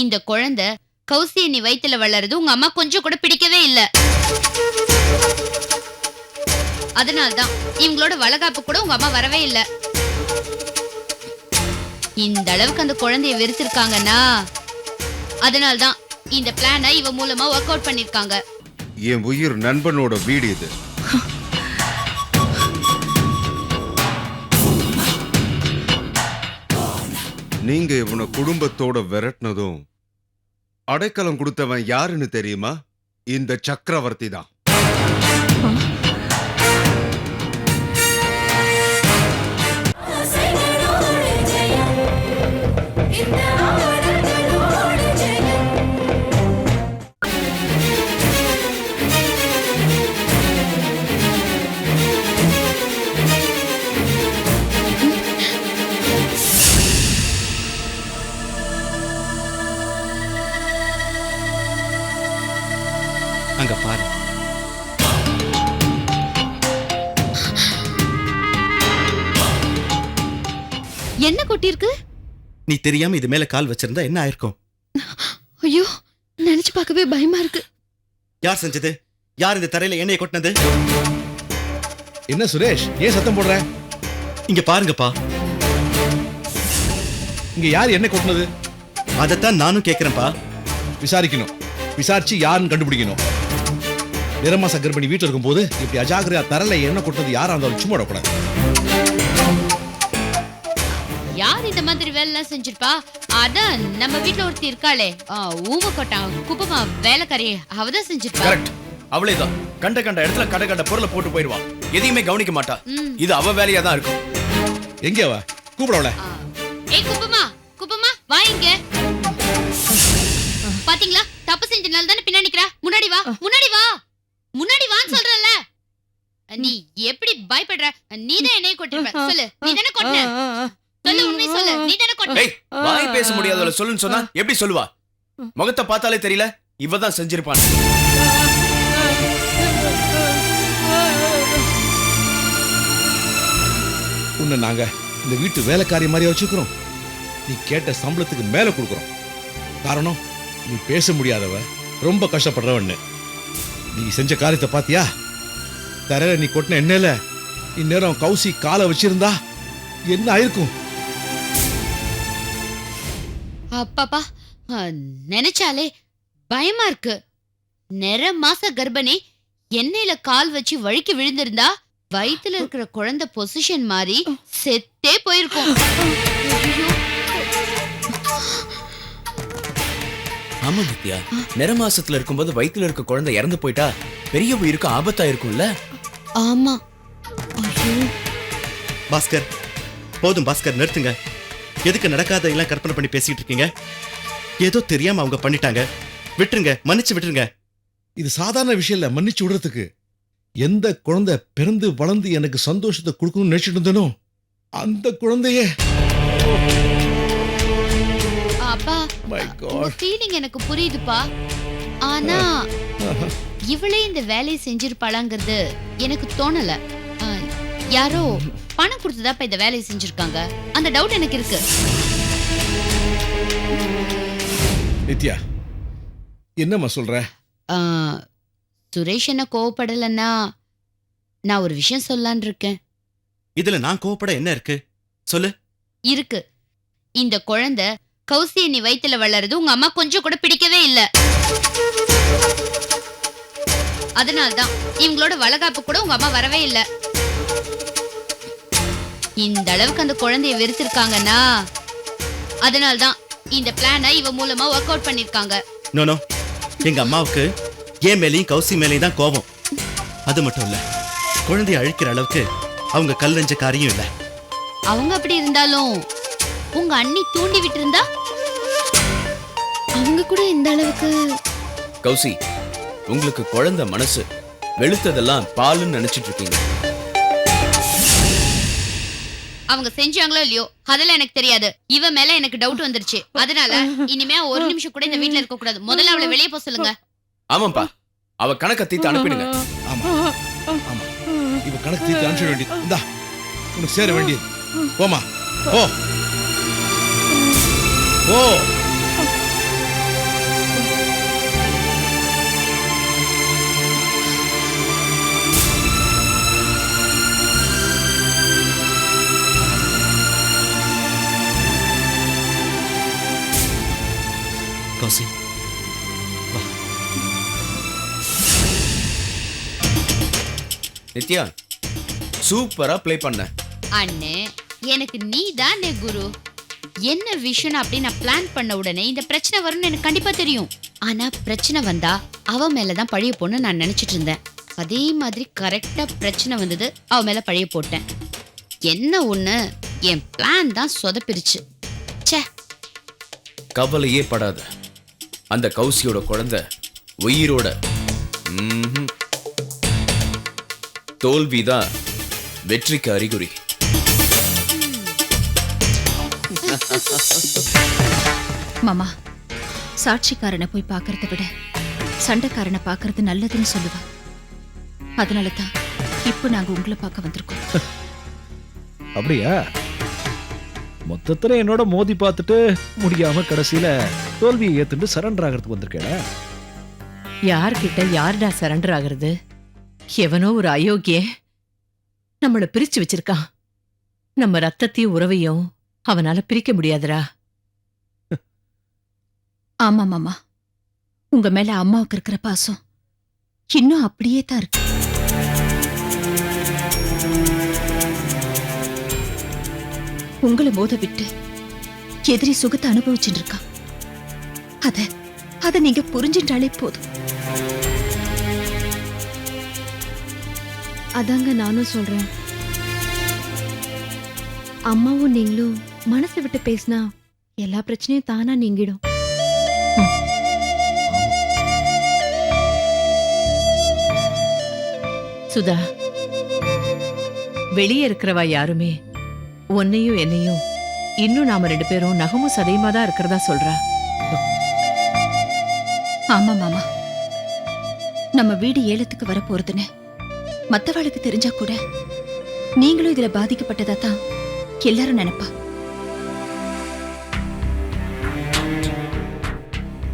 இந்த குழந்தை கௌசி நீ வயித்துல வளருது உங்க அம்மா கொஞ்சம் கூட பிடிக்கவே இல்ல. அதனால்தான் இவங்களோட வளகாப்பு கூட உங்க அம்மா வரவே இல்ல. இந்த அளவுக்கு அந்த குழந்தைய வெறுத்திருக்காங்கன்னா அதனால்தான் இந்த பிளானை இவ மூலமா ஒர்க் அவுட் பண்ணிருக்காங்க. என் உயிர் நண்பனோட வீடு இது. நீங்க இவனை குடும்பத்தோட விரட்டினதும் அடைக்கலம் கொடுத்தவன் யாருன்னு தெரியுமா? இந்த சக்கரவர்த்தி தான். அங்க பாரு. என்ன கொட்டிருக்கு? நீ தெரியாம இது மேல கால் வச்சிருந்தா என்ன ஆயிருக்கும்? ஐயோ, நினைச்சு பார்க்கவே பயமா இருக்கு. யார் செஞ்சது? யார் இந்த தரையில எண்ணெயை கொட்டினது? என்ன சுரேஷ், ஏன் சத்தம் போடுற? இங்க பாருங்கப்பா. இங்க யார் என்ன கொட்டினது? அதைத்தான் நானும் கேக்குறேன்ப்பா. விசாரிக்கணும். விசாரிச்சு யாருன்னு கண்டுபிடிக்கணும். நிறமாச கர்ப்பிணி வீட்டுல இருக்கும் போது இப்படி அஜாகிரதையா தரல என்ன கொட்டது யாரா இருந்தாலும் சும்மா விடக்கூடாது. யார் இந்த மாதிரி வேலை செஞ்சிருப்பா? அதான் நம்ம வீட்டுல ஒருத்தி இருக்காளே, ஊம கொட்டான் குப்பமா வேலைக்காரி, அவதான் செஞ்சிருப்பா. கரெக்ட், அவளேதான். கண்ட கண்ட இடத்துல கண்ட கண்ட பொருளை போட்டு போயிடுவா. எதையுமே கவனிக்க மாட்டா. இது அவ வேலையா தான் இருக்கும். எங்க அவ? கூப்பிடவள. ஏய் குப்பமா, குப்பமா வா இங்க. பாத்தீங்களா, தப்பு செஞ்சனால தானே பின்னாடி நிக்கிறா. முன்னாடி வா, முன்னாடி வா, முன்னாடி வான்னு சொல்றல. நீ எப்படி பயப்படுற? நீதான் என்னைய கொட்டிருப்ப. சொல்லு, நீ தானே கொட்டின. சொல்லு, உண்மை சொல்லு, நீ தானே கொட்டின. ஏய், வாய் பேச முடியாதவள சொல்லுன்னு சொன்னா எப்படி சொல்லுவா? முகத்தை பார்த்தாலே தெரியல இவதான் செஞ்சிருப்பான். உன்னை நாங்க இந்த வீட்டு வேலைக்காரி மாதிரியா வச்சுக்கிறோம். நீ கேட்ட சம்பளத்துக்கு மேல கொடுக்குறோம். காரணம், நீ பேச முடியாதவ, ரொம்ப கஷ்டப்படுறவன்னு. நீ செஞ்ச காரியத்தை பாத்தியா? தரையில நீ கொட்டின எண்ணெயில இந்நேரம் கௌசி காலை வச்சிருந்தா என்ன ஆயிருக்கும்? அப்பாப்பா, நினைச்சாலே பயமா இருக்கு. நிற மாச கர்ப்பிணி எண்ணெயில கால் வச்சு வழுக்கி விழுந்திருந்தா வயித்துல இருக்கிற குழந்தை பொசிஷன் மாதிரி செத்தே போயிருக்கும். ஆமா நித்யா, நிறமாசத்துல இருக்கும்போது வயித்துல இருக்க குழந்தை இறந்து போயிட்டா பெரிய உயிருக்கு ஆபத்தா இருக்கும்ல. ஆமா. பாஸ்கர், போதும் பாஸ்கர், நிறுத்துங்க. எதுக்கு நடக்காத எல்லாம் கற்பனை பண்ணி பேசிட்டு இருக்கீங்க? ஏதோ தெரியாம அவங்க பண்ணிட்டாங்க, விட்டுருங்க, மன்னிச்சு விட்டுருங்க. இது சாதாரண விஷயம் இல்ல மன்னிச்சு விடுறதுக்கு. எந்த குழந்தை பிறந்து வளர்ந்து எனக்கு சந்தோஷத்தை கொடுக்கணும்னு நினைச்சிட்டு இருந்தனோ அந்த குழந்தைய. அப்பா, ஃபீலிங் எனக்கு புரியுதுப்பா. ஆனா இவளே இந்த வேலையை செஞ்சிருப்பாளாங்கிறது எனக்கு தோணல. யாரோ பணம் கொடுத்ததாப்பா இந்த வேலையை செஞ்சிருக்காங்க. அந்த டவுட் எனக்கு இருக்கு. நித்யா, என்னம்மா சொல்ற? சுரேஷ் என்ன கோவப்படலன்னா நான் ஒரு விஷயம் சொல்லலான் இருக்கேன். இதுல நான் கோவப்பட என்ன இருக்கு? சொல்லு. இருக்கு. இந்த குழந்தை கௌசி நீ வயித்துல வளருது உங்க அம்மா கொஞ்சம் கூட பிடிக்கவே இல்ல. அதனால்தான் இவங்களோட வளகாப்பு கூட உங்க அம்மா வரவே இல்ல. இந்த அளவுக்கு அந்த குழந்தைய வெறுத்திருக்காங்கன்னா அதனால்தான் இந்த பிளானை இவ மூலமா ஒர்க் அவுட் பண்ணிருக்காங்க. நோ, எங்க அம்மாவுக்கு ஏன் மேலையும் கௌசி மேலையும் தான் கோபம். அது மட்டும் இல்ல, குழந்தைய அழிக்கிற அளவுக்கு அவங்க கல்லஞ்ச காரியம் இல்ல. அவங்க அப்படி இருந்தாலும் உங்க அண்ணி தூண்டி விட்டு இருந்தா அவங்க கூட இந்த அளவுக்கு. கௌசி, உங்களுக்கு குழந்தை மனசு, வெளுத்ததெல்லாம் பாலுன்னு நினைச்சிட்டு இருக்கீங்க. அவங்க செஞ்சாங்களோ இல்லையோ அதெல்லாம் எனக்கு தெரியாது. இவ மேல எனக்கு டவுட் வந்துருச்சு. அதனால இனிமே ஒரு நிமிஷம் கூட இந்த வீட்டுல இருக்க கூடாது. முதல்ல அவளை வெளியே போக சொல்லுங்க. ஆமாப்பா, அவ கணக்க தீத்து அனுப்பிடுங்க. ஆமா ஆமா, இவ கணக்கு தீர்த்து அனுப்பிட வேண்டியது. இந்தா உனக்கு சேர வேண்டியது. போமா, ஓ ஓ. கௌசி நித்யா சூப்பரா ப்ளே பண்ண. அண்ணே எனக்கு நீ தானே குரு. என்ன விஷயம் அப்படி நான் பிளான் பண்ண உடனே இந்த பிரச்சனை வரும்னு எனக்கு கண்டிப்பா தெரியும். ஆனா பிரச்சனை வந்தா அவ மேலதான் பழிய போன்னு நான் நினைச்சிட்டு இருந்தேன். அதே மாதிரி கரெக்டா பிரச்சனை வந்தது, அவ மேல பழிய போட்டேன். என்ன ஒண்ணு, என் பிளான் தான் சொதப்பிருச்சு. ச்சே. கவலையே படாத, அந்த கௌசியோட குழந்தை உயிரோட. தோல்விதான் வெற்றிக்கு அறிகுறி. மாமா, சாட்சிக்காரனை போய் பார்க்கறத விட சண்டைக்காரனை பார்க்கறது நல்லதுன்னு சொல்லுவா. அதனால தான் இப்போ நாங்க உங்களை பார்க்க வந்திருக்கோம். அப்படியா? மொத்தத்துல என்னோட மோதி பார்த்துட்டு முடியாம கடைசியில தோல்வியை ஏத்துட்டு சரண்டர் ஆகிறதுக்கு வந்திருக்கேடா. யார்கிட்ட யார்டா சரண்டர் ஆகிறது? எவனோ ஒரு அயோக்கிய நம்மள பிரிச்சு வச்சிருக்கான். நம்ம ரத்தத்தையும் உறவையும் அவனால பிரிக்க முடியாதுடா. ஆமா மாமா, உங்க மேல அம்மாவுக்கு இருக்கிற பாசம் இன்னும் அப்படியே தான் இருக்கு. உங்களை மோத விட்டு எதிரி சுகத்தை அனுபவிச்சுட்டு இருக்கான். அத நீங்க புரிஞ்சுட்டாலே போதும். அதாங்க நானும் சொல்றேன். அம்மாவும் நீங்களும் மனசை விட்டு பேசினா எல்லா பிரச்சனையும் தானா நீங்கிடும். சுதா, வெளியே இருக்கிறவா யாருமே உன்னையும் என்னையும் இன்னும் நாம 2 பேரும் நகமும் சதையுமா தான் இருக்கிறதா சொல்றா. ஆமா மாமா, நம்ம வீடு ஏலத்துக்கு வர போறதுன்னு மத்தவாளுக்கு தெரிஞ்சா கூட நீங்களும் இதுல பாதிக்கப்பட்டதா தான் எல்லாரும் நினைப்பா.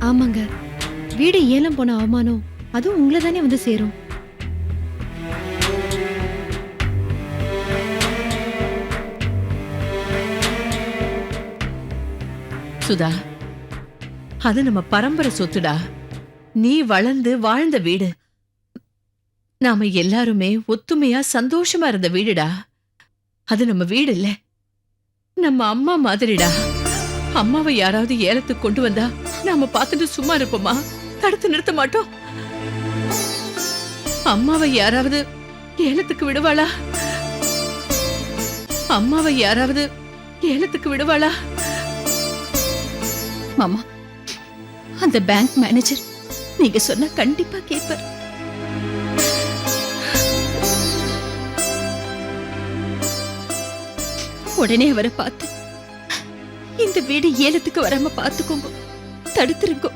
ஆமாங்க, வீடு ஏலம் போன அவமானம் அதுவும் உங்களை தானே வந்து சேரும். சுதா, அது நம்ம பரம்பரை சொத்துடா. நீ வளர்ந்து வாழ்ந்த வீடு. நாம எல்லாருமே ஒத்துமையா சந்தோஷமா இருந்த வீடுடா. அது நம்ம வீடு இல்ல, நம்ம அம்மா மாதிரிடா. அம்மாவை யாராவது ஏலத்துக்கு கொண்டு வந்தா நாம பார்த்துட்டு சும்மா இருப்போமா? தடுத்து நிறுத்த மாட்டோம். அம்மாவை யாராவது ஏலத்துக்கு விடுவாளா? அம்மாவை யாராவது ஏலத்துக்கு விடுவாளா? மாமா, அந்த பேங்க் மேனேஜர் நீங்க சொன்னா கண்டிப்பா கேட்பார். உடனே அவரை பார்த்து இந்த வீடு ஏலத்துக்கு வராம பார்த்துக்கோங்க, தடுத்துருங்க.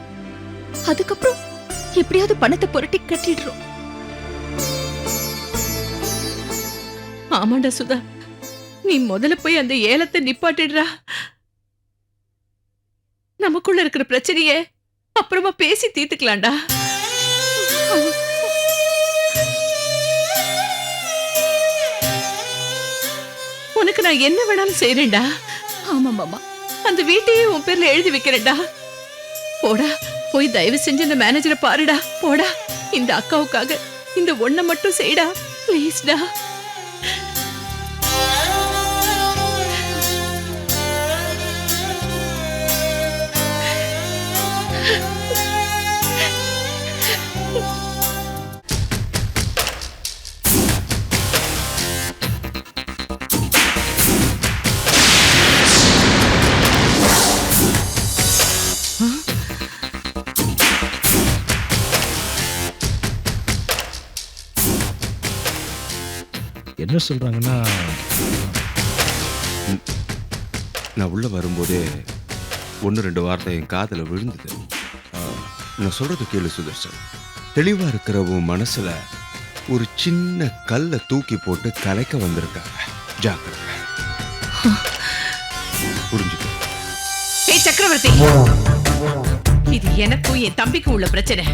அதுக்கப்புறம் எப்படியாவது பணத்தை புரட்டி கட்டிடுறோம். ஆமாண்டா சுதா, நீ முதல்ல போய் அந்த ஏலத்தை நிப்பாட்டிடுறா. நமக்குள்ள இருக்கிற பிரச்சனைய அப்புறமா பேசி தீர்த்துக்கலாம்டா. உனக்கு நான் என்ன வேணாலும் செய்யறேன்டா. ஆமா மாமா, அந்த வீட்டையே உன் பேர்ல எழுதி வைக்கிறேன்டா. போடா, போய் தயவு செஞ்சு இந்த மேனேஜரை பாருடா. போடா, இந்த அக்காவுக்காக இந்த ஒண்ண மட்டும் செய்டா ப்ளீஸ்டா. என்ன சொல்றாங்கன்னா, நான் உள்ள வரும்போதே 1-2 வார்த்தை என் காதுல விழுந்தது. நான் சொல்றது கேளு சுதர்சன். தெளிவா இருக்கிற உன் மனசுல ஒரு சின்ன கல்லை தூக்கி போட்டு கலைக்க வந்திருக்காங்க. ஜாக்கிரதை. புரிஞ்சுக்க. ஏய் சக்கரவர்த்தி, இது எனக்கும் என் தம்பிக்கும் உள்ள பிரச்சனை.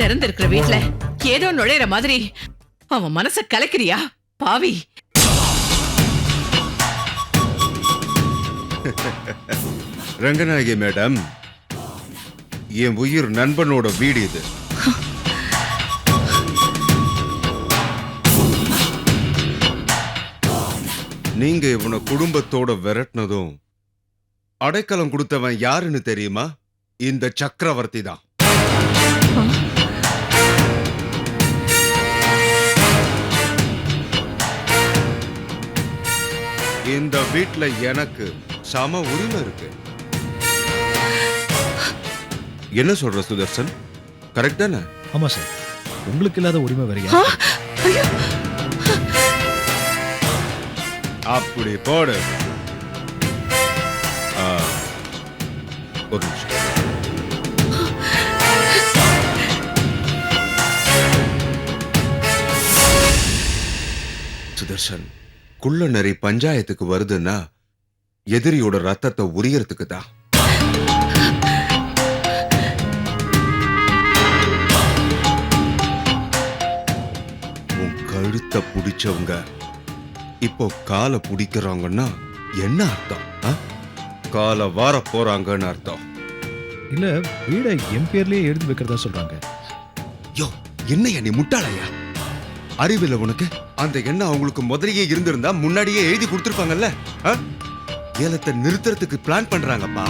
திறந்திருக்கிற வீட்டுல ஏதோ நுழையிற மாதிரி அவன் மனச கலைக்கிறியா பாவி? ரங்கநாயகி மேடம், என் உயிர் நண்பனோட வீடு இது. நீங்க இவனை குடும்பத்தோட விரட்டினதும் அடைக்கலம் கொடுத்தவன் யாருன்னு தெரியுமா? இந்த சக்கரவர்த்தி தான். இந்த வீட்ல எனக்கு சம உரிமை இருக்கு. என்ன சொல்ற சுதர்சன்? கரெக்ட் தானே? ஆமா சார், உங்களுக்கு இல்லாத உரிமை வேற அப்படி போடு. ஒரு நிமிஷம். சுதர்சன், குள்ள நரி பஞ்சாயத்துக்கு வருதுன்னா எதிரியோட ரத்தத்தை உரியறதுக்கு தான். உன் கழுத்தை பிடிச்சவங்க இப்போ காலை பிடிக்கிறாங்கன்னா என்ன அர்த்தம்? காலை வார போறாங்கன்னு அர்த்தம். இல்ல, வீடை என் பேர்லயே எழுதி வைக்கிறதா சொல்றாங்க. யோ, என்னையா நீ முட்டாளையா? அறிவில்லை உனக்கு? அந்த எண்ணம் அவங்களுக்கு முதலியே இருந்திருந்தா முன்னாடியே எழுதி கொடுத்திருப்பாங்கல்ல. ஏலத்தை நிறுத்துறதுக்கு பிளான் பண்றாங்கப்பா.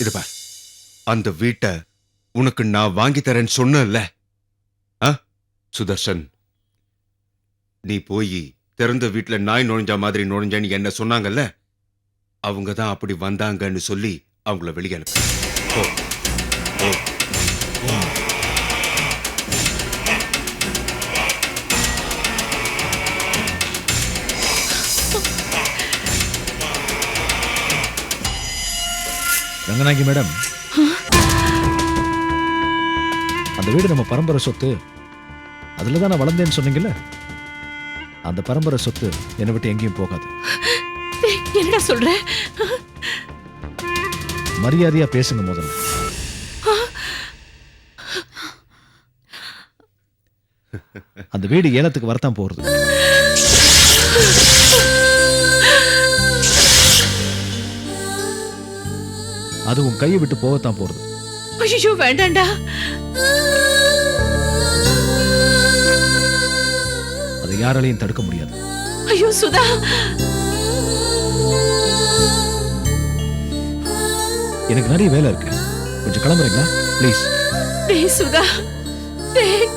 இதுப்பா, அந்த வீட்டை உனக்கு நான் வாங்கி தரேன்னு சொன்னேன்ல. சுதர்சன், நீ போய் திறந்த வீட்டுல நாய் நுழைஞ்ச மாதிரி நுழைஞ்சன்னு என்ன சொன்னாங்கல்ல, அவங்க தான் அப்படி வந்தாங்கன்னு சொல்லி அவங்கள வெளியே அனுப்பு. ரங்கநாயகி மேடம், அந்த வீடு நம்ம பரம்பரை சொத்து. அதுலதான் நான் வளர்ந்தேன்னு சொன்னீங்கல்ல, அந்த பரம்பரை சொத்து என்னை விட்டு எங்கேயும் போகாது. என்னடா சொல்ற? மரியாதையா பேசுங்க முதல்ல. அந்த வீடு ஏலத்துக்கு வரத்தான் போறது. அது உன் கையை விட்டு போகத்தான் போறது. ஐயோ, வேண்டாண்டா. அதை யாராலையும் தடுக்க முடியாது. ஐயோ சுதா, எனக்கு நிறைய வேலை இருக்கு, கொஞ்சம் கிளம்புறீங்களா ப்ளீஸ்? டேய் சுதா, டேய்,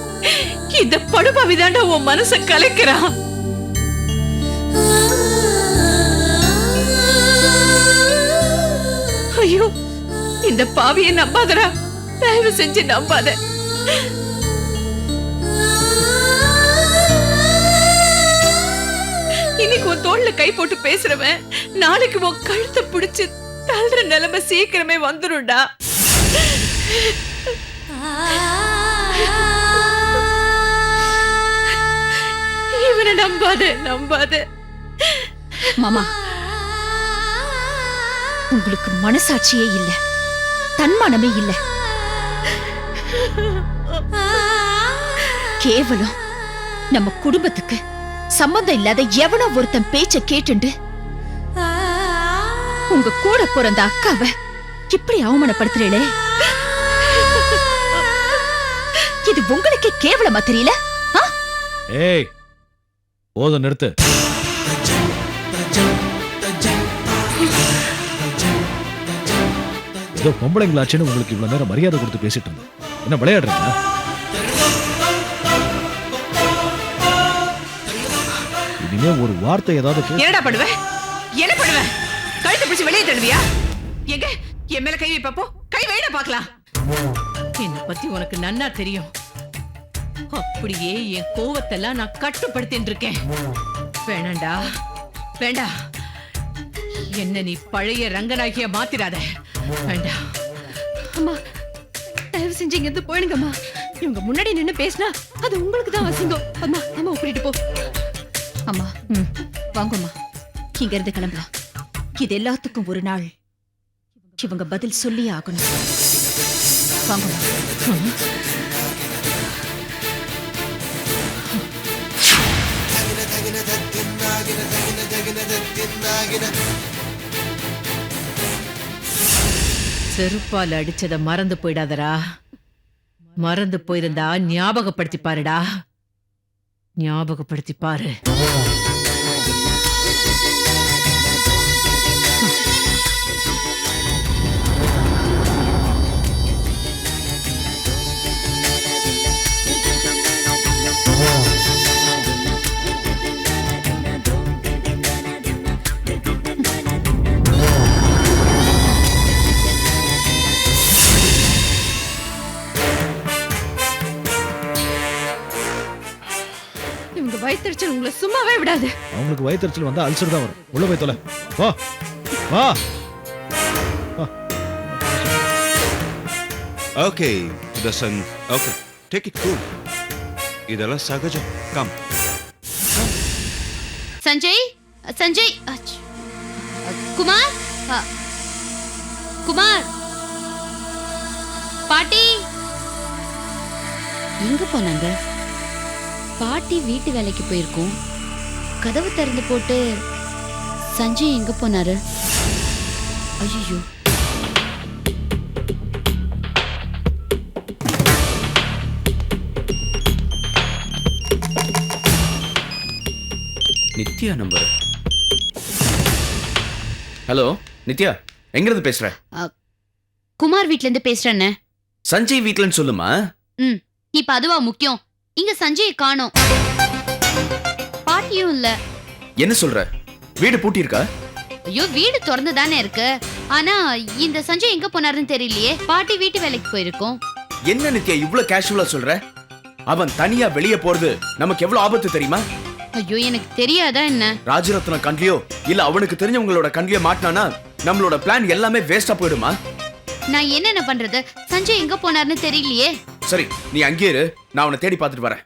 இந்த படுபாவிதாண்டா உன் மனச கலைக்கிறான். ஐயோ, இந்த பாவியை நம்பாதடா, தயவு செஞ்சு நம்பாத. இன்னைக்கு உன் தோல்ல கை போட்டு பேசுறவன் நாளைக்கு உன் கழுத்தை பிடிச்சு தள்ளுற நிலைமை சீக்கிரமே வந்துரும்டா. இவனை நம்பாத. மாமா, உங்களுக்கு மனசாட்சியே இல்ல, தன்மானமே இல்ல. கேவலம் நம்ம குடும்பத்துக்கு சம்பந்தம் இல்லாத எவனோ ஒருத்தன் பேச்ச கேட்டுண்டு உங்க கூட பிறந்த அக்காவை இப்படி அவமானப்படுத்துறீங்களே, இது உங்களுக்கு கேவலமா தெரியல? ஏய், போதும், நிறுத்து. ஏதோ பொம்பளைங்களாச்சுன்னு உங்களுக்கு இவ்வளவு நேரம் மரியாதை கொடுத்து பேசிட்டு இருந்தேன். என்ன விளையாடுறீங்களா? இனிமே ஒரு வார்த்தை ஏதாவது என்னடா பண்ணுவ? என்ன பண்ணுவ? கழுத்தை பிடிச்சு வெளியே தள்ளுவியா? எங்க என் மேல கை வைப்போ? கை வைடா பாக்கலாம். என்ன பத்தி உனக்கு நன்னா தெரியும். அப்படியே என் கோவத்தெல்லாம் நான் கட்டுப்படுத்திட்டு இருக்கேன். வேணாண்டா, வேண்டா. என்ன நீ பழைய ரங்கநாயகியா மாத்திராத. வேண்டாம். அம்மா, தயவு செஞ்சு இங்க இருந்து போயிடுங்கம்மா. இவங்க முன்னாடி நின்னு பேசினா அது உங்களுக்கு தான் அசிங்கம். அம்மா, அம்மா கூட்டிட்டு போ. அம்மா, வாங்கம்மா, இங்க இருந்து கிளம்பலாம். இது எல்லாத்துக்கும் ஒரு நாள் இவங்க பதில் சொல்லி ஆகணும். வாங்கம்மா. செருப்பால் அடிச்சத மறந்து போயிடாதடா. மறந்து போயிருந்தா ஞாபகப்படுத்தி பாருடா. ஞாபகப்படுத்தி பாரு. இவங்க வயிற்றுச்சல் உங்களை சும்மாவே விடாது. அவங்களுக்கு வயிற்றுச்சல் வந்தா அல்சர் தான் வரும். உள்ள போய் தொலை. வா வா. Okay Sudarshan, okay take it cool. இதெல்லாம் சகஜம். கம். சஞ்சய், சஞ்சய், குமார், குமார், பாட்டி எங்க போனாங்க? பாட்டி வீட்டு வேலைக்கு போயிருக்கோம். கதவு திறந்து போட்டு சஞ்சய் எங்க போனாரு? ஐயோ, நித்யா நம்பர். ஹலோ நித்யா, எங்க இருந்து பேசுற? குமார் வீட்ல இருந்து பேசுறேன்னு. சஞ்சய் வீட்லன்னு சொல்லுமா. இப்ப அதுவா முக்கியம்? இங்க சஞ்சயை காணோம், பாட்டியும் இல்ல. என்ன சொல்ற? வீடு பூட்டி இருக்கா? ஐயோ, வீடு திறந்து தானே இருக்கு. ஆனா இந்த சஞ்சய் எங்க போனாருன்னு தெரியலையே. பாட்டி வீட்டு வேலைக்கு போயிருக்கோம். என்ன நித்யா இவ்ளோ கேஷுவலா சொல்ற? அவன் தனியா வெளியே போறது நமக்கு எவ்வளவு ஆபத்து தெரியுமா? ஐயோ, எனக்கு தெரியாதா என்ன? ராஜரத்னம் கண்லியோ இல்ல அவனுக்கு தெரிஞ்சவங்களோட கண்லியோ மாட்டினானா நம்மளோட பிளான் எல்லாமே வேஸ்டா போயிடுமா? நான் என்னென்ன பண்றது? சஞ்சய் எங்க போனாருன்னு தெரியலையே. சரி, நீ அங்கே இரு, நான் அவனை தேடி பார்த்துட்டு வரேன்.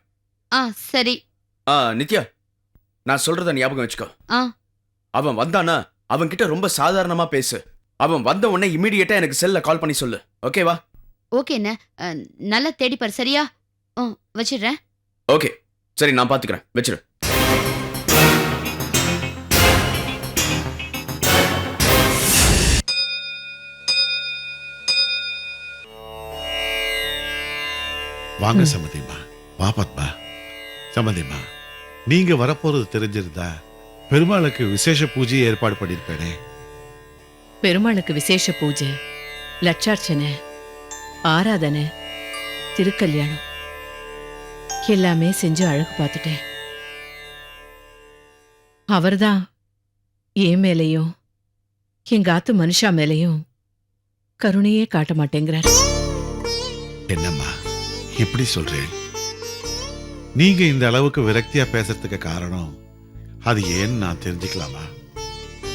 சரி. நித்யா, நான் சொல்றத ஞாபகம் வச்சுக்கோ. அவன் வந்தானா அவன் கிட்ட ரொம்ப சாதாரணமா பேசு. அவன் வந்த உடனே இமிடியேட்டா எனக்கு செல்ல கால் பண்ணி சொல்லு. ஓகேவா? ஓகே என்ன, நல்லா தேடிப்பாரு. சரியா? வச்சிடுறேன். ஓகே சரி, நான் பாத்துக்கிறேன். வச்சிரு. வாங்க சம்மதிமா. வா பத்மா. சம்மதிமா, நீங்க வரப்போறது தெரிஞ்சிருந்தா பெருமாளுக்கு விசேஷ பூஜை ஏற்பாடு பண்ணிருப்பேனே. பெருமாளுக்கு விசேஷ பூஜை, லட்சார்ச்சனை, ஆராதனை, திருக்கல்யாணம் எல்லாமே செஞ்சு அழகு பார்த்துட்டேன். அவர்தான் என் மேலையும் எங்க ஆத்து மனுஷா மேலையும் கருணையே காட்ட மாட்டேங்கிறார். என்னம்மா இப்படி சொல்றேன்? நீங்க இந்த அளவுக்கு விரக்தியா பேசுறதுக்கு காரணம் அது ஏன்னு நான் தெரிஞ்சுக்கலாமா?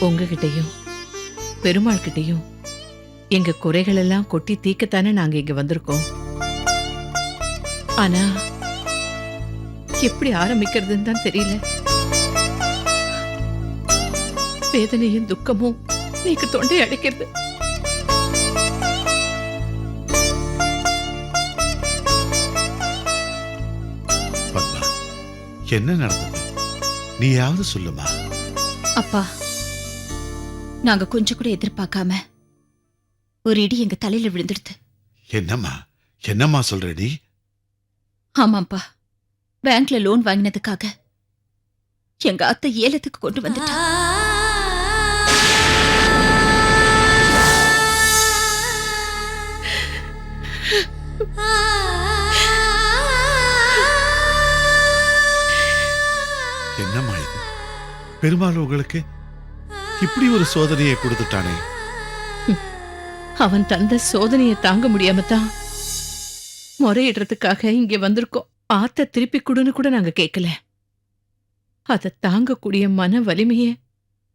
உங்ககிட்டயும் பெருமாள் கிட்டயும் எங்க குறைகள் எல்லாம் கொட்டி தீக்கத்தானே நாங்க இங்க வந்திருக்கோம். ஆனா எப்படி ஆரம்பிக்கிறதுன்னு தான் தெரியல. வேதனையும் துக்கமும் நீக்கு தொண்டை அடைக்கிறது. பத்மா, என்ன நடந்தது? நீயாவது சொல்லுமா. அப்பா, நாங்க கொஞ்சம் கூட எதிர்பார்க்காம ஒரு இடி எங்க தலையில விழுந்துடுது. என்னம்மா என்னம்மா சொல்ற நீ? ஆமாப்பா, பேங்க்ல லோன் வாங்கினதுக்காக எங்க அத்தை ஏலத்துக்கு கொண்டு வந்துட்டா. என்னம்மா இது? பெருமாள் உங்களுக்கு இப்படி ஒரு சோதனையை கொடுத்துட்டானே. அவன் தந்த சோதனையை தாங்க முடியாம தான் முறையிடுறதுக்காக இங்க வந்திருக்கோம். ஆத்த திருப்பி கொடுன்னு கூட நாங்க கேட்கல. அதை தாங்கக்கூடிய மன வலிமைய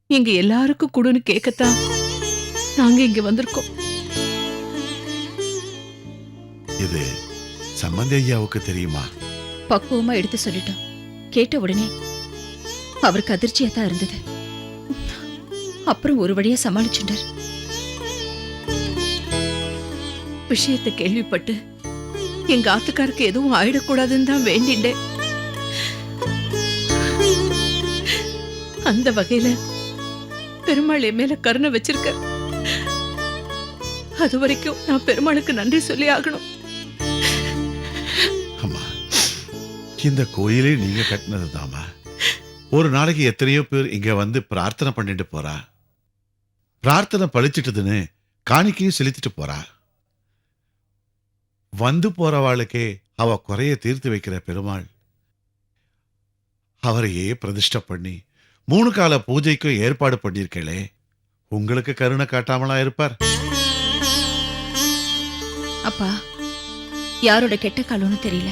எங்க எல்லாருக்கும் கொடுன்னு கேட்கத்தான் நாங்க இங்க வந்திருக்கோம். இது சம்பந்தி ஐயாவுக்கு தெரியுமா? பக்குவமா எடுத்து சொல்லிட்டோம். கேட்ட உடனே அவருக்கு அதிர்ச்சியா தான் இருந்தது. அப்புறம் ஒரு வழியா சமாளிச்சுட்டார். விஷயத்தை கேள்விப்பட்டு எங்க ஆத்துக்காருக்கு எதுவும் ஆயிடக்கூடாதுன்னு தான் வேண்டிண்டேன். அந்த வகையில பெருமாள் என் மேல கருணை வச்சிருக்க. அது வரைக்கும் நான் பெருமாளுக்கு நன்றி சொல்லி ஆகணும். அம்மா, இந்த கோயிலே நீங்க கட்டினதுதாம்மா. ஒரு நாளைக்கு எத்தனையோ பேர் இங்க வந்து பிரார்த்தனை பண்ணிட்டு போறா. பிரார்த்தனை பழிச்சிட்டதுன்னு காணிக்கையும் செலுத்திட்டு போறா. வந்து போறவாளுக்கே அவ குறைய தீர்த்து வைக்கிற பெருமாள் அவரையே பிரதிஷ்டை பண்ணி 3 கால பூஜைக்கும் ஏற்பாடு பண்ணியிருக்கே. உங்களுக்கு கருணை காட்டாமலா இருப்பார்? அப்பா, யாரோட கெட்ட காலம்னு தெரியல.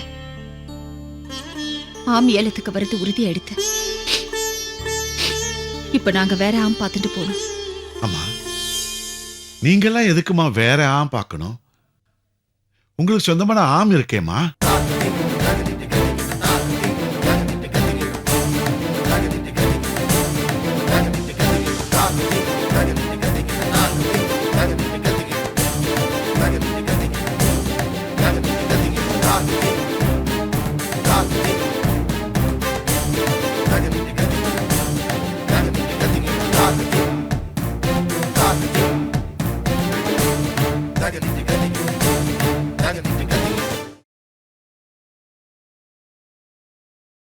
ஆம் ஏலத்துக்கு வரது உறுதியாயிடுத்து. இப்ப நாங்க வேற ஆம் பார்த்துட்டு போனோம். அம்மா, நீங்கெல்லாம் எதுக்குமா வேற ஆம் பார்க்கணும்? உங்களுக்கு சொந்தமான ஆம் இருக்கேம்மா. Tagaliti